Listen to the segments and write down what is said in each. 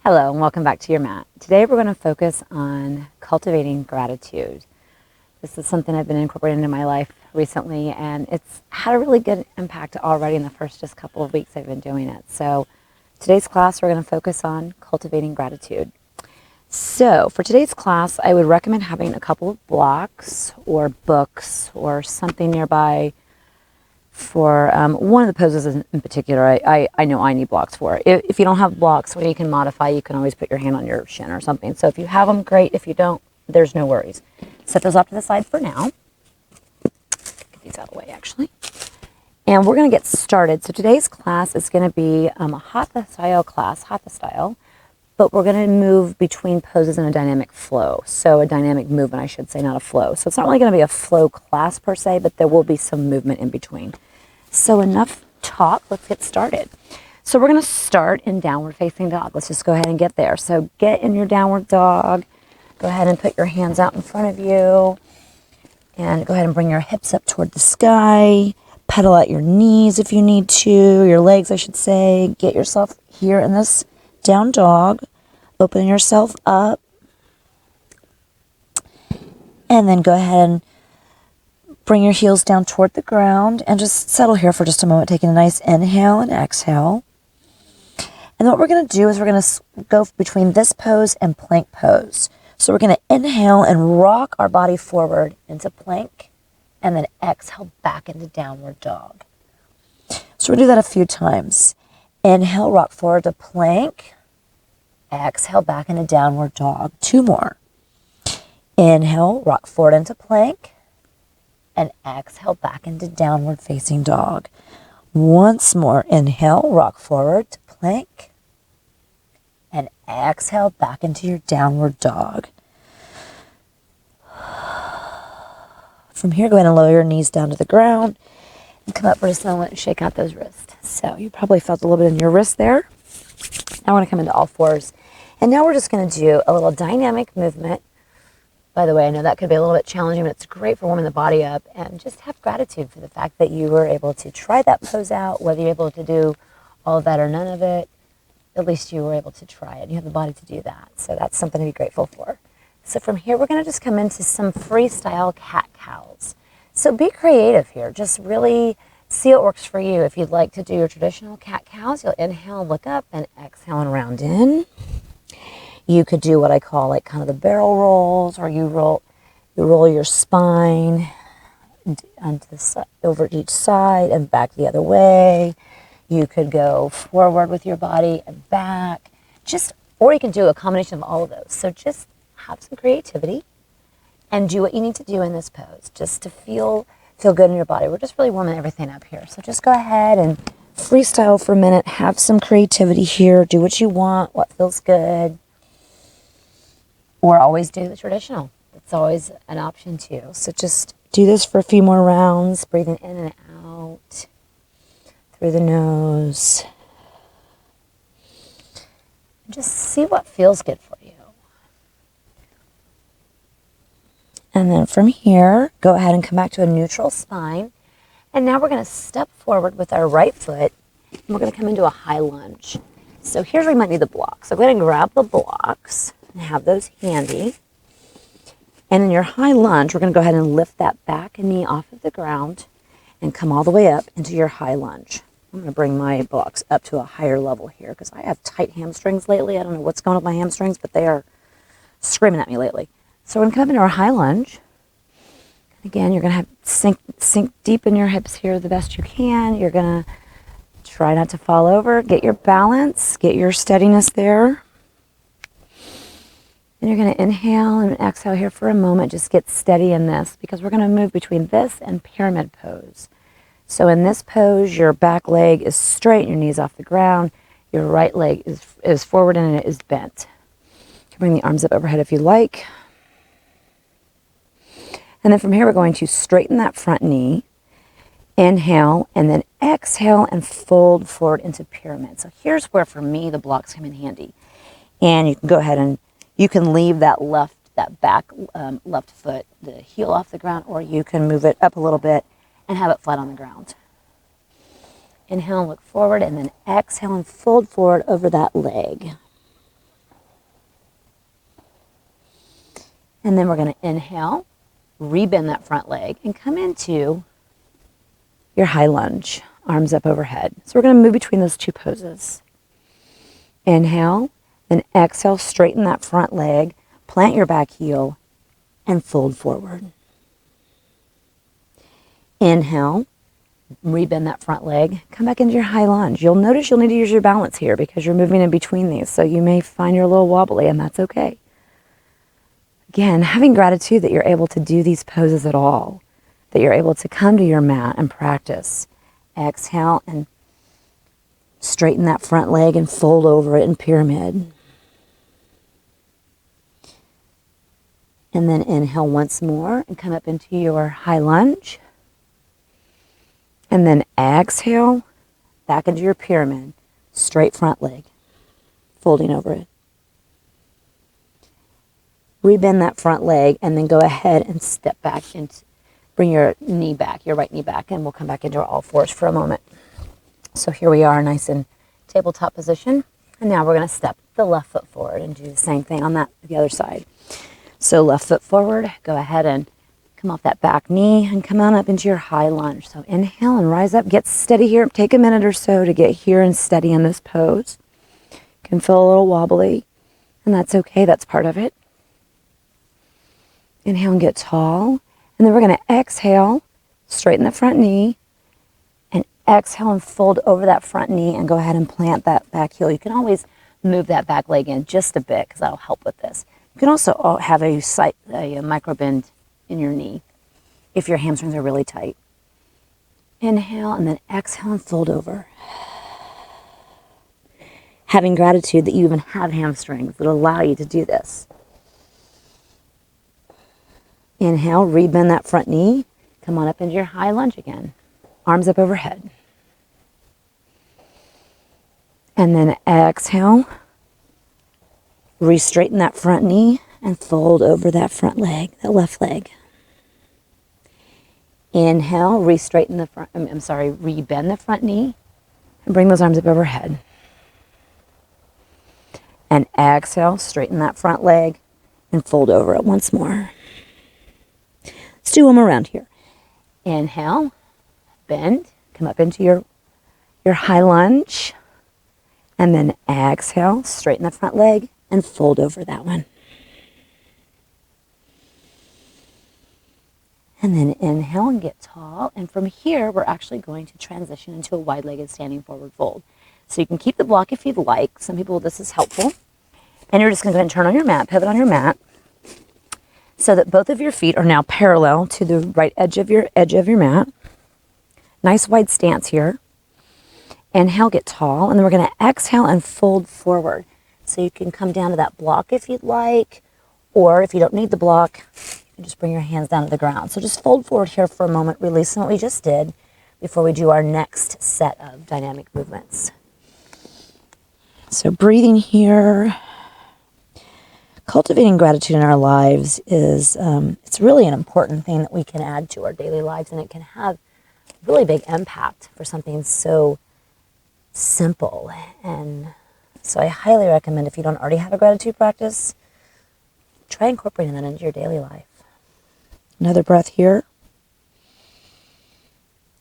Hello and welcome back to your mat. Today we're going to focus on cultivating gratitude. This is something I've been incorporating into my life recently, and it's had a really good impact already in the first just couple of weeks I've been doing it. So today's class we're going to focus on cultivating gratitude. So for today's class I would recommend having a couple of blocks or books or something nearby for one of the poses in particular. I know I need blocks for. If you don't have blocks, what you can modify, you can always put your hand on your shin or something. So if you have them, great. If you don't, there's no worries. Set those off to the side for now. Get these out of the way, actually. And we're going to get started. So today's class is going to be a hatha style class, but we're going to move between poses in a dynamic flow. So a dynamic movement, I should say, not a flow. So it's not really going to be a flow class per se, but there will be some movement in between. So enough talk, let's get started. So we're going to start in downward facing dog. Let's just go ahead and get there. So get in your downward dog. Go ahead and put your hands out in front of you. And go ahead and bring your hips up toward the sky. Pedal out your knees if you need to, your legs I should say. Get yourself here in this down dog. Open yourself up. And then go ahead and bring your heels down toward the ground and just settle here for just a moment, taking a nice inhale and exhale. And what we're going to do is we're going to go between this pose and plank pose. So we're going to inhale and rock our body forward into plank and then exhale back into downward dog. So we'll do that a few times. Inhale, rock forward to plank. Exhale back into downward dog. Two more. Inhale, rock forward into plank. And exhale back into downward facing dog. Once more, inhale, rock forward to plank. And exhale back into your downward dog. From here, go ahead and lower your knees down to the ground. And come up for just a moment and shake out those wrists. So you probably felt a little bit in your wrist there. Now we're going to come into all fours. And now we're just going to do a little dynamic movement. By the way, I know that could be a little bit challenging, but it's great for warming the body up and just have gratitude for the fact that you were able to try that pose out, whether you're able to do all of that or none of it, at least you were able to try it. You have the body to do that. So that's something to be grateful for. So from here, we're going to just come into some freestyle cat-cows. So be creative here. Just really see what works for you. If you'd like to do your traditional cat-cows, you'll inhale, look up, and exhale and round in. You could do what I call like kind of the barrel rolls, or you roll your spine onto the side, over each side and back the other way. You could go forward with your body and back, or you can do a combination of all of those. So just have some creativity and do what you need to do in this pose, just to feel good in your body. We're just really warming everything up here. So just go ahead and freestyle for a minute. Have some creativity here. Do what you want, what feels good. Or always do the traditional. It's always an option too. So just do this for a few more rounds, breathing in and out through the nose. And just see what feels good for you. And then from here, go ahead and come back to a neutral spine. And now we're going to step forward with our right foot. And we're going to come into a high lunge. So here's where you might need the blocks. So go ahead and grab the blocks and have those handy. And in your high lunge, we're going to go ahead and lift that back knee off of the ground and come all the way up into your high lunge. I'm going to bring my blocks up to a higher level here because I have tight hamstrings lately. I don't know what's going on with my hamstrings, but they are screaming at me lately. So we're going to come up into our high lunge. Again, you're going to have sink deep in your hips here the best you can. You're going to try not to fall over. Get your balance. Get your steadiness there. And you're going to inhale and exhale here for a moment. Just get steady in this because we're going to move between this and pyramid pose. So in this pose, your back leg is straight, your knees off the ground. Your right leg is forward and it is bent. You can bring the arms up overhead if you like. And then from here, we're going to straighten that front knee. Inhale and then exhale and fold forward into pyramid. So here's where for me the blocks come in handy. And you can go ahead and you can leave that back left foot, the heel off the ground, or you can move it up a little bit and have it flat on the ground. Inhale and look forward, and then exhale and fold forward over that leg. And then we're going to inhale, rebend that front leg, and come into your high lunge, arms up overhead. So we're going to move between those two poses. Inhale, then exhale, straighten that front leg, plant your back heel, and fold forward. Inhale, rebend that front leg, come back into your high lunge. You'll notice you'll need to use your balance here because you're moving in between these, so you may find you're a little wobbly, and that's okay. Again, having gratitude that you're able to do these poses at all, that you're able to come to your mat and practice. Exhale and straighten that front leg and fold over it in pyramid. And then inhale once more and come up into your high lunge. And then exhale, back into your pyramid, straight front leg, folding over it. Rebend that front leg and then go ahead and step back and bring your knee back, your right knee back, and we'll come back into our all fours for a moment. So here we are, nice in tabletop position. And now we're going to step the left foot forward and do the same thing on the other side. So left foot forward, go ahead and come off that back knee and come on up into your high lunge. So inhale and rise up, get steady here. Take a minute or so to get here and steady in this pose. Can feel a little wobbly, and that's okay, that's part of it. Inhale and get tall. And then we're going to exhale, straighten the front knee, and exhale and fold over that front knee and go ahead and plant that back heel. You can always move that back leg in just a bit because that'll help with this. You can also have a micro bend in your knee if your hamstrings are really tight. Inhale and then exhale and fold over. Having gratitude that you even have hamstrings that allow you to do this. Inhale, rebend that front knee. Come on up into your high lunge again. Arms up overhead. And then exhale. Re-straighten that front knee and fold over that front leg, that left leg. Inhale, rebend the front knee and bring those arms up overhead. And exhale, straighten that front leg and fold over it once more. Let's do one more round here. Inhale, bend, come up into your high lunge, and then exhale, straighten the front leg and fold over that one. And then inhale and get tall. And from here, we're actually going to transition into a wide-legged standing forward fold. So you can keep the block if you'd like. Some people, this is helpful. And you're just going to go ahead and turn on your mat, pivot on your mat, so that both of your feet are now parallel to the right edge of your mat. Nice wide stance here. Inhale, get tall, and then we're going to exhale and fold forward. So you can come down to that block if you'd like, or if you don't need the block, you just bring your hands down to the ground. So just fold forward here for a moment, releasing what we just did before we do our next set of dynamic movements. So breathing here. Cultivating gratitude in our lives is, it's really an important thing that we can add to our daily lives, and it can have really big impact for something so simple. And so I highly recommend, if you don't already have a gratitude practice, try incorporating that into your daily life. Another breath here.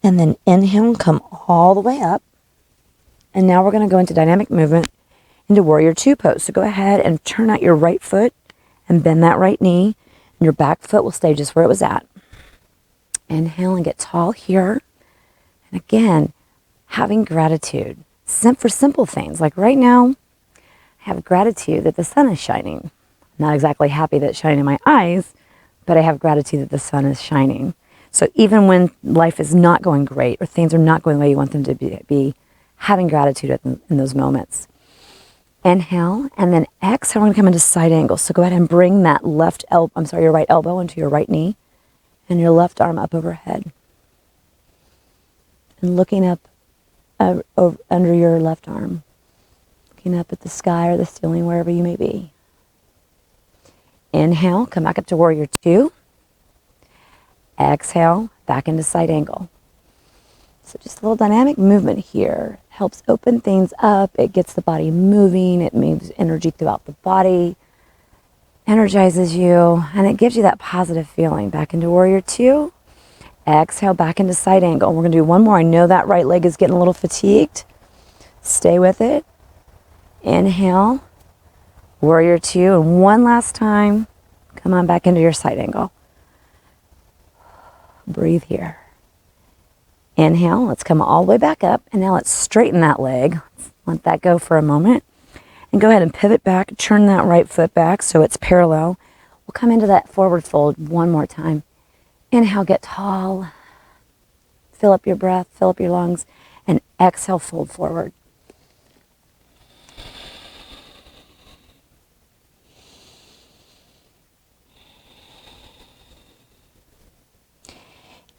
And then inhale and come all the way up. And now we're going to go into dynamic movement into warrior two pose. So go ahead and turn out your right foot and bend that right knee. And your back foot will stay just where it was at. Inhale and get tall here. And again, having gratitude for simple things. Like right now, I have gratitude that the sun is shining. I'm not exactly happy that it's shining in my eyes, but I have gratitude that the sun is shining. So even when life is not going great or things are not going the way you want them to be having gratitude in those moments. Inhale, and then exhale, we're going to come into side angle. So go ahead and bring that your right elbow into your right knee and your left arm up overhead. And looking up under your left arm, looking up at the sky or the ceiling, wherever you may be. Inhale, come back up to warrior two. Exhale, back into side angle. So just a little dynamic movement here. Helps open things up. It gets the body moving. It moves energy throughout the body. energizes you, and it gives you that positive feeling. Back into warrior two. Exhale, back into side angle. We're going to do one more. I know that right leg is getting a little fatigued. Stay with it. Inhale, warrior two, and one last time. Come on back into your side angle. Breathe here. Inhale, let's come all the way back up, and now let's straighten that leg. Let that go for a moment. And go ahead and pivot back, turn that right foot back so it's parallel. We'll come into that forward fold one more time. Inhale, get tall. Fill up your breath, fill up your lungs, and exhale, fold forward.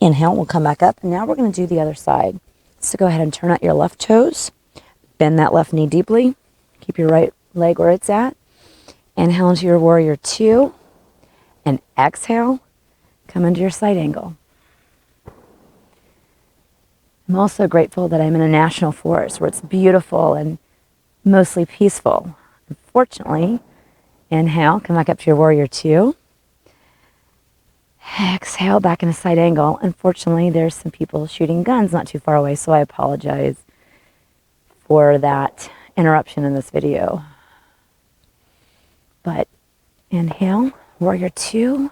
Inhale, we'll come back up, and now we're going to do the other side. So go ahead and turn out your left toes. Bend that left knee deeply. Keep your right leg where it's at. Inhale into your warrior two, and exhale, come into your side angle. I'm also grateful that I'm in a national forest where it's beautiful and mostly peaceful. Unfortunately, inhale, come back up to your warrior two. Exhale, back in a side angle. Unfortunately, there's some people shooting guns not too far away, so I apologize for that interruption in this video. But inhale, warrior two.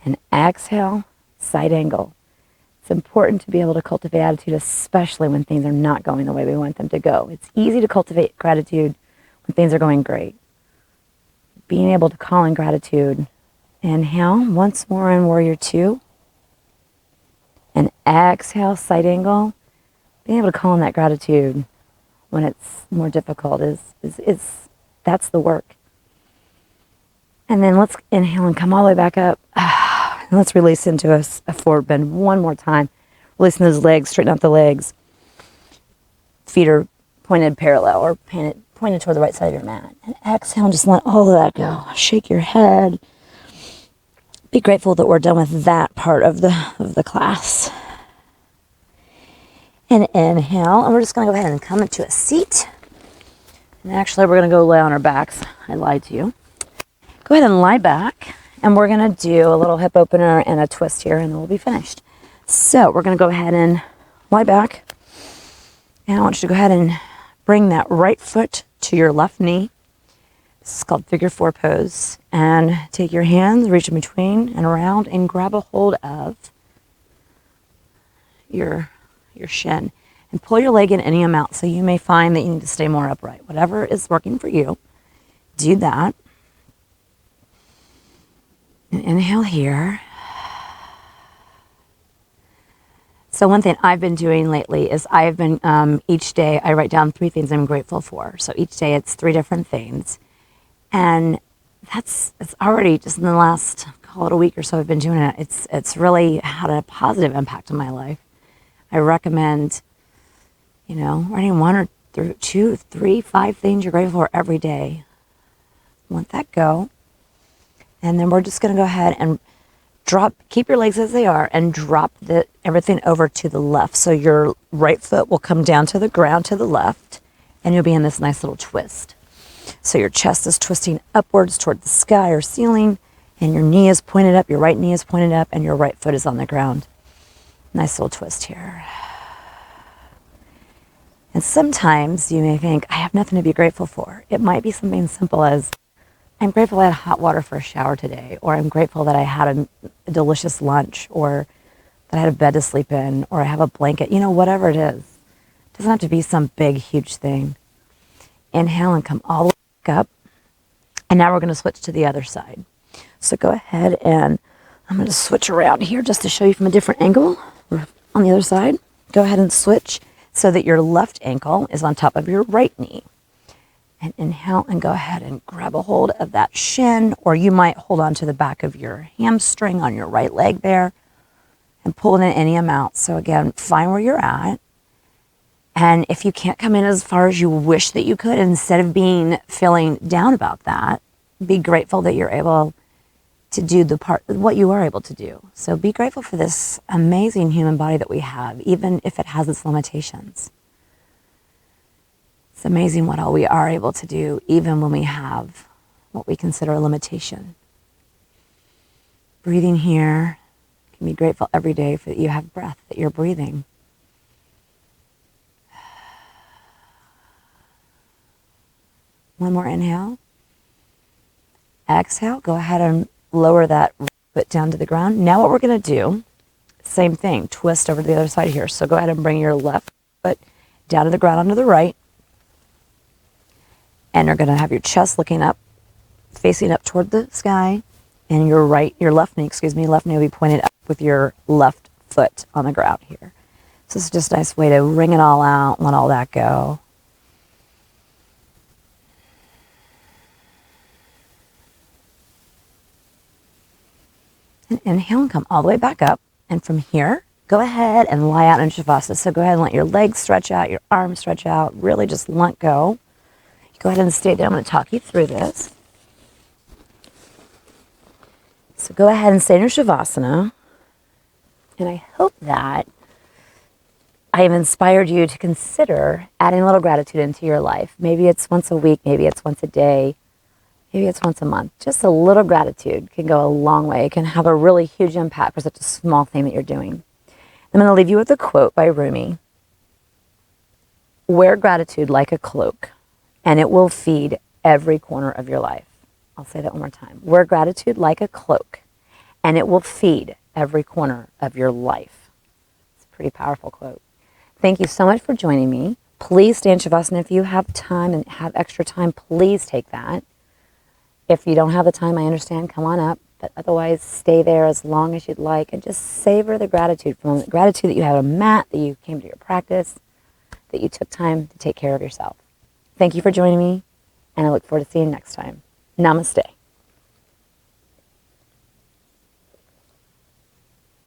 And exhale, side angle. It's important to be able to cultivate attitude, especially when things are not going the way we want them to go. It's easy to cultivate gratitude when things are going great. Being able to call in gratitude. Inhale, once more in warrior two. And exhale, side angle. Being able to call in that gratitude when it's more difficult that's the work. And then let's inhale and come all the way back up. And let's release into a forward bend one more time. Releasing those legs, straighten out the legs. Feet are pointed parallel or pointed toward the right side of your mat. And exhale and just let all of that go. Shake your head. Be grateful that we're done with that part of the class. And inhale, and we're just going to go ahead and come into a seat. And actually, we're going to go lay on our backs. I lied to you. Go ahead and lie back. And we're going to do a little hip opener and a twist here, and then we'll be finished. So we're going to go ahead and lie back. And I want you to go ahead and bring that right foot to your left knee. This is called figure four pose. And take your hands, reach in between and around, and grab a hold of your shin. And pull your leg in any amount. So you may find that you need to stay more upright. Whatever is working for you, do that. And inhale here. So one thing I've been doing lately is I've been, each day I write down 3 things I'm grateful for. So each day it's 3 different things. And it's already just in the last, call it a week or so I've been doing it. It's really had a positive impact on my life. I recommend, writing 1 or 2, 3, 5 things you're grateful for every day. Let that go. And then we're just going to go ahead and keep your legs as they are and drop everything over to the left. So your right foot will come down to the ground to the left and you'll be in this nice little twist. So your chest is twisting upwards toward the sky or ceiling and your knee is pointed up, your right knee is pointed up and your right foot is on the ground. Nice little twist here. And sometimes you may think, I have nothing to be grateful for. It might be something simple as, I'm grateful I had hot water for a shower today, or I'm grateful that I had a delicious lunch, or that I had a bed to sleep in, or I have a blanket, whatever it is. It doesn't have to be some big, huge thing. Inhale and come all the way back up. And now we're going to switch to the other side. So go ahead and I'm going to switch around here just to show you from a different angle. We're on the other side. Go ahead and switch so that your left ankle is on top of your right knee. And inhale and go ahead and grab a hold of that shin, or you might hold on to the back of your hamstring on your right leg there and pull it in any amount. So again, find where you're at. And if you can't come in as far as you wish that you could, instead of feeling down about that, be grateful that you're able to do what you are able to do. So be grateful for this amazing human body that we have, even if it has its limitations. It's amazing what all we are able to do, even when we have what we consider a limitation. Breathing here, you can be grateful every day for that you have breath, that you're breathing. One more inhale. Exhale, go ahead and lower that foot down to the ground. Now what we're going to do, same thing, twist over to the other side here. So go ahead and bring your left foot down to the ground onto the right. And you're going to have your chest looking up, facing up toward the sky. And your left knee will be pointed up with your left foot on the ground here. So it's just a nice way to wring it all out, let all that go. And inhale and come all the way back up. And from here, go ahead and lie out in Shavasana. So go ahead and let your legs stretch out, your arms stretch out, really just let go. Go ahead and stay there. I'm going to talk you through this. So go ahead and stay in your Shavasana. And I hope that I have inspired you to consider adding a little gratitude into your life. Maybe it's once a week, maybe it's once a day, maybe it's once a month. Just a little gratitude can go a long way. It can have a really huge impact for such a small thing that you're doing. I'm going to leave you with a quote by Rumi. Wear gratitude like a cloak, and it will feed every corner of your life. I'll say that one more time. Wear gratitude like a cloak, and it will feed every corner of your life. It's a pretty powerful quote. Thank you so much for joining me. Please stay in Shavasana. If you have time and have extra time, please take that. If you don't have the time, I understand, come on up. But otherwise, stay there as long as you'd like and just savor the gratitude from the gratitude that you had a mat, that you came to your practice, that you took time to take care of yourself. Thank you for joining me, and I look forward to seeing you next time. Namaste.